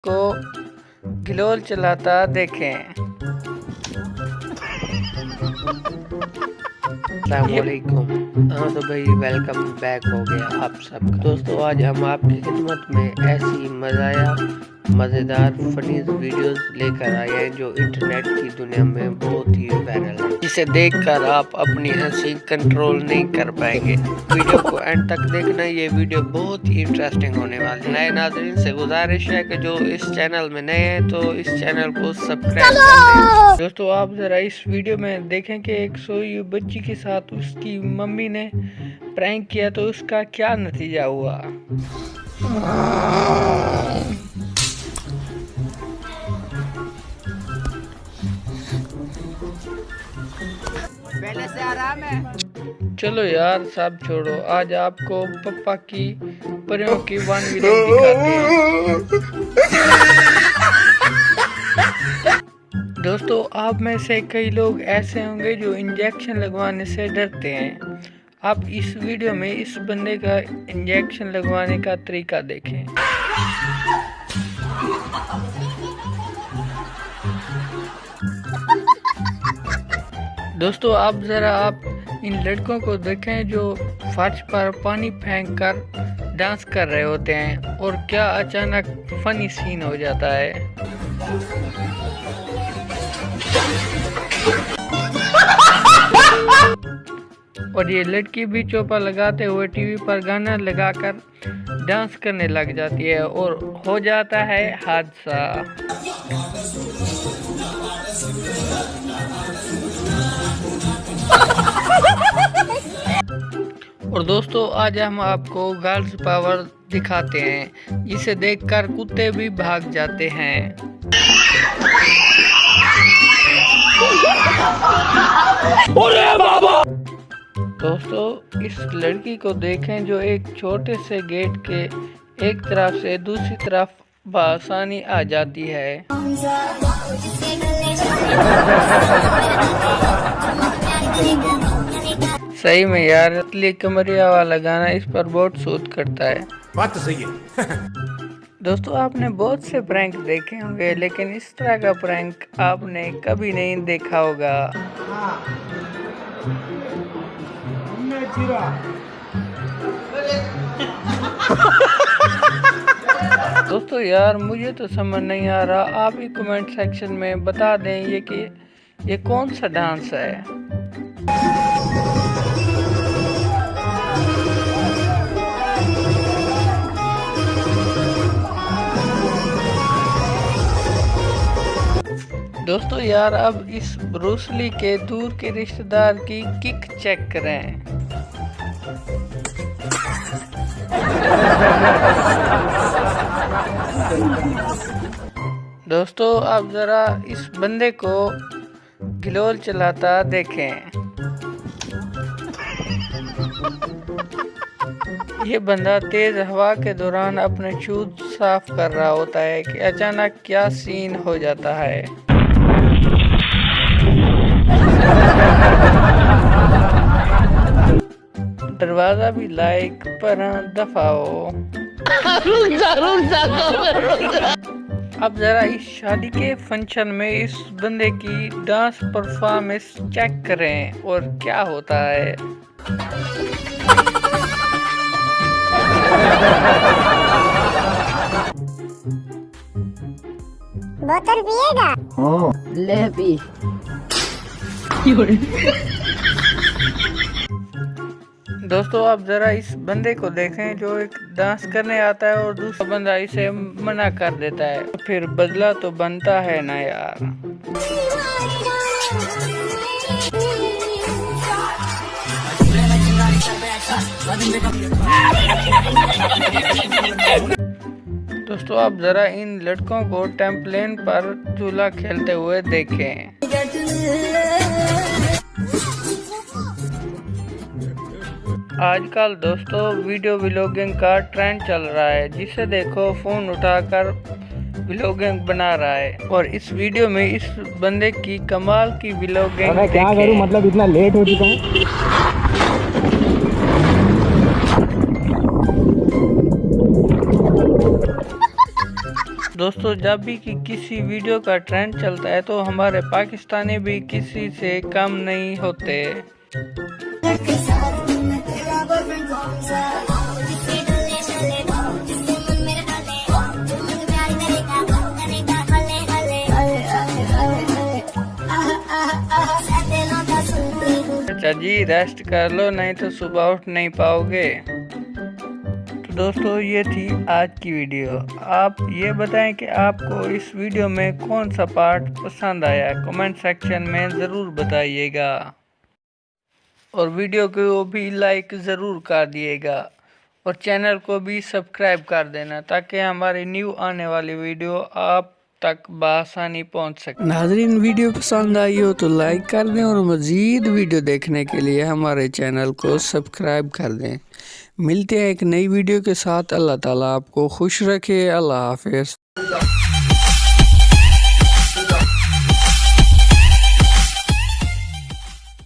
को गिलोल चलाता देखें। अस्सलामुअलैकुम। हाँ तो भाई वेलकम बैक हो गया आप सबका। दोस्तों आज हम आपकी खिदमत में ऐसी मज़ेदार फनी वीडियोस लेकर आए हैं जो इंटरनेट की दुनिया में बहुत ही वायरल है, जिसे देखकर आप अपनी हंसी कंट्रोल नहीं कर पाएंगे। वीडियो को एंड तक देखना, ये वीडियो बहुत ही इंटरेस्टिंग होने वाली है। नए नाज़रीन से गुजारिश है कि जो इस चैनल में नए हैं तो इस चैनल को सब्सक्राइब कर लें। दोस्तों आप जरा इस वीडियो में देखें कि एक सोई हुई बच्ची के साथ उसकी मम्मी ने प्रैंक किया तो उसका क्या नतीजा हुआ। पहले से आराम है। चलो यार सब छोड़ो, आज आपको पप्पा की परियों की वन विलेन दिखाते हैं। दोस्तों आप में से कई लोग ऐसे होंगे जो इंजेक्शन लगवाने से डरते हैं। आप इस वीडियो में इस बंदे का इंजेक्शन लगवाने का तरीका देखें। दोस्तों आप इन लड़कों को देखें जो फर्श पर पानी फेंक कर डांस कर रहे होते हैं और क्या अचानक फनी सीन हो जाता है। और ये लड़की भी चौपा लगाते हुए टीवी पर गाना लगाकर डांस करने लग जाती है और हो जाता है हादसा। और दोस्तों आज हम आपको गर्ल्स पावर दिखाते हैं, जिसे देखकर कुत्ते भी भाग जाते हैं। अरे बाबा! दोस्तों इस लड़की को देखें जो एक छोटे से गेट के एक तरफ से दूसरी तरफ बआसानी आ जाती है। सही में यार, असली कमरिया वाला गाना इस पर बहुत सूट करता है। बात तो सही है। दोस्तों आपने बहुत से प्रैंक देखे होंगे, लेकिन इस तरह का प्रैंक आपने कभी नहीं देखा होगा। दोस्तों यार मुझे तो समझ नहीं आ रहा, आप ही कमेंट सेक्शन में बता दें ये कौन सा डांस है। दोस्तों यार अब इस ब्रूस ली के दूर के रिश्तेदार की किक चेक करें। दोस्तों आप जरा इस बंदे को गिलोल चलाता देखें। ये बंदा तेज हवा के दौरान अपने शूज साफ कर रहा होता है कि अचानक क्या सीन हो जाता है। दरवाजा भी लाइक पर दफाओ। अब जरा इस शादी के फंक्शन में इस बंदे की डांस परफॉर्मेंस चेक करें और क्या होता है। बोतल पिएगा? हाँ ले पी। दोस्तों आप जरा इस बंदे को देखें जो एक डांस करने आता है और दूसरा बंदा इसे मना कर देता है, तो फिर बदला तो बनता है ना यार। दोस्तों आप जरा इन लड़कों को टेम्पलेन पर झूला खेलते हुए देखें। आजकल दोस्तों वीडियो व्लॉगिंग का ट्रेंड चल रहा है, जिसे देखो फोन उठाकर व्लॉगिंग बना रहा है। और इस वीडियो में इस बंदे की कमाल की व्लॉगिंग मैं क्या करूं, मतलब इतना लेट हो चुका हूं। दोस्तों जब भी कि किसी वीडियो का ट्रेंड चलता है तो हमारे पाकिस्तानी भी किसी से कम नहीं होते। अच्छा जी रेस्ट कर लो नहीं तो सुबह उठ नहीं पाओगे। तो दोस्तों ये थी आज की वीडियो। आप ये बताएं कि आपको इस वीडियो में कौन सा पार्ट पसंद आया, कमेंट सेक्शन में ज़रूर बताइएगा और वीडियो को भी लाइक ज़रूर कर दिएगा और चैनल को भी सब्सक्राइब कर देना ताकि हमारी न्यू आने वाली वीडियो आप तक बआसानी पहुंच सके। नाज़रीन वीडियो पसंद आई हो तो लाइक कर दें और मज़ीद वीडियो देखने के लिए हमारे चैनल को सब्सक्राइब कर दें। मिलते हैं एक नई वीडियो के साथ। अल्लाह ताला आपको खुश रखे। अल्लाह हाफ़िज़।